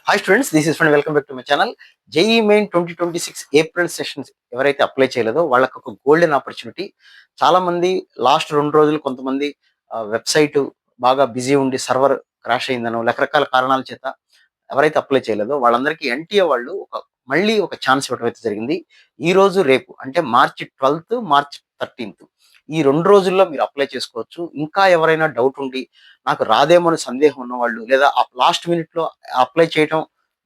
Hi students, this is friend, welcome back to my channel. JEE main 2026 April sessions ఎవరైతే apply చేయలేదో వాళ్ళకి ఒక golden opportunity. చాలా మంది లాస్ట్ 2 రోజులు కొంతమంది వెబ్సైట్ బాగా బిజీ ఉండి సర్వర్ క్రాష్ అయిందనో రకరకాల కారణాల చేత ఎవరైతే అప్లై చేయలేదో వాళ్ళందరికీ ఎన్టీఏ వాళ్ళు మళ్ళీ ఒక ఛాన్స్ ఇవ్వడం అయితే జరిగింది. ఈ రోజు రేపు అంటే మార్చి 12th, మార్చి 13th ఈ 2 రోజుల్లో మీరు అప్లై చేసుకోవచ్చు. ఇంకా ఎవరైనా డౌట్ ఉండి నాకు రాదేమో అని సందేహం ఉన్నవాళ్ళు, లేదా లాస్ట్ మినిట్ లో అప్లై చేయటం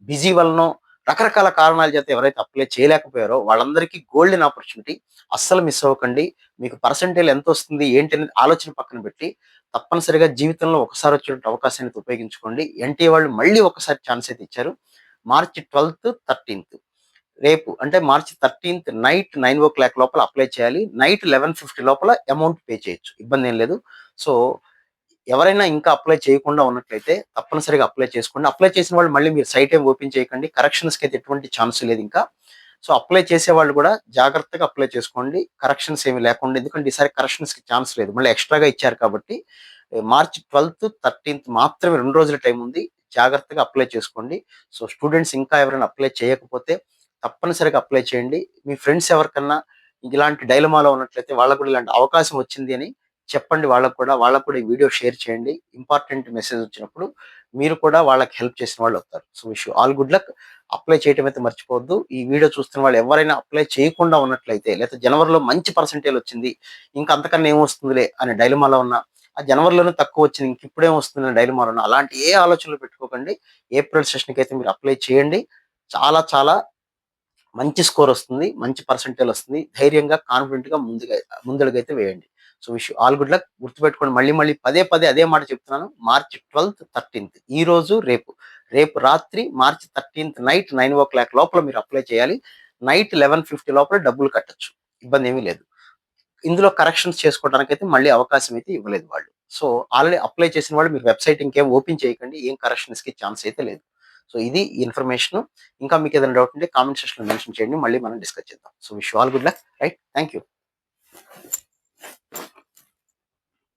బిజీ వలనో రకరకాల కారణాల చేత ఎవరైతే అప్లై చేయలేకపోయారో వాళ్ళందరికీ గోల్డెన్ ఆపర్చునిటీ. అస్సలు మిస్ అవ్వకండి. మీకు పర్సంటేజ్ ఎంత వస్తుంది ఏంటి అనేది ఆలోచన పక్కన పెట్టి తప్పనిసరిగా జీవితంలో ఒకసారి వచ్చే అవకాశాన్ని ఉపయోగించుకోండి. ఎన్టీఏ వాళ్ళు మళ్ళీ ఒకసారి ఛాన్స్ అయితే ఇచ్చారు. మార్చి 12th, 13th రేపు అంటే మార్చి 13th నైట్ 9 o'clock లోపల అప్లై చేయాలి. నైట్ 11:50 లోపల అమౌంట్ పే చేయొచ్చు, ఇబ్బంది ఏం లేదు. సో ఎవరైనా ఇంకా అప్లై చేయకుండా ఉన్నట్లయితే తప్పనిసరిగా అప్లై చేసుకోండి. అప్లై చేసిన వాళ్ళు మళ్ళీ మీరు సైట్ ఏం ఓపెన్ చేయకండి. కరెక్షన్స్కి అయితే ఎటువంటి ఛాన్స్ లేదు ఇంకా. సో అప్లై చేసే వాళ్ళు కూడా జాగ్రత్తగా అప్లై చేసుకోండి, కరెక్షన్స్ ఏమి లేకుండా. ఎందుకంటే ఈసారి కరెక్షన్స్కి ఛాన్స్ లేదు, మళ్ళీ ఎక్స్ట్రాగా ఇచ్చారు కాబట్టి. మార్చి 12th, 13th మాత్రమే 2 రోజుల టైం ఉంది. జాగ్రత్తగా అప్లై చేసుకోండి. సో స్టూడెంట్స్ ఇంకా ఎవరైనా అప్లై చేయకపోతే తప్పనిసరిగా అప్లై చేయండి. మీ ఫ్రెండ్స్ ఎవరికన్నా ఇలాంటి డైలమాలో ఉన్నట్లయితే వాళ్ళకు కూడా ఇలాంటి అవకాశం వచ్చింది అని చెప్పండి. వాళ్ళకు కూడా ఈ వీడియో షేర్ చేయండి. ఇంపార్టెంట్ మెసేజ్ వచ్చినప్పుడు మీరు కూడా వాళ్ళకి హెల్ప్ చేసిన వాళ్ళు అవుతారు. So wish you all good luck. Apply చేయటం అయితే మర్చిపోవద్దు. ఈ వీడియో చూస్తున్న వాళ్ళు ఎవరైనా అప్లై చేయకుండా ఉన్నట్లయితే, లేదా జనవరిలో మంచి పర్సంటేజ్ వచ్చింది ఇంకా అంతకన్నా ఏమొస్తుందిలే అనే డైలమాలో ఉన్న, ఆ జనవరిలోనే తక్కువ వచ్చింది ఇంక ఇప్పుడేం వస్తుంది అనే డైలమాలో ఉన్న, అలాంటి ఏ ఆలోచనలు పెట్టుకోకండి. ఏప్రిల్ సెషన్కి అయితే మీరు అప్లై చేయండి. చాలా చాలా మంచి స్కోర్ వస్తుంది, మంచి పర్సెంటేజ్ వస్తుంది. ధైర్యంగా కాన్ఫిడెంట్గా ముందడుగైతే వేయండి. So wish all good luck. గుర్తుపెట్టుకోండి, మళ్ళీ మళ్ళీ పదే పదే అదే మాట చెప్తున్నాను. మార్చి 12th, 13th ఈ రోజు రేపు. రేపు రాత్రి మార్చి 13th నైట్ 9 o'clock లోపల మీరు అప్లై చేయాలి. నైట్ 11:50 లోపల డబ్బులు కట్టచ్చు, ఇబ్బంది ఏమీ లేదు. ఇందులో కరెక్షన్స్ చేసుకోవడానికి అయితే మళ్ళీ అవకాశం అయితే ఇవ్వలేదు వాళ్ళు. సో ఆల్రెడీ అప్లై చేసిన వాళ్ళు మీరు వెబ్సైట్ ఇంకేం ఓపెన్ చేయకండి, ఏం కరెక్షన్స్కి ఛాన్స్ అయితే లేదు. సో ఇది ఇన్ఫర్మేషన్. ఇంకా మీకు ఏదైనా డౌట్ ఉంటే కామెంట్ సెక్షన్లో మెన్షన్ చేయండి, మళ్ళీ మనం డిస్కస్ చేద్దాం. So wish all good luck. Right, thank you.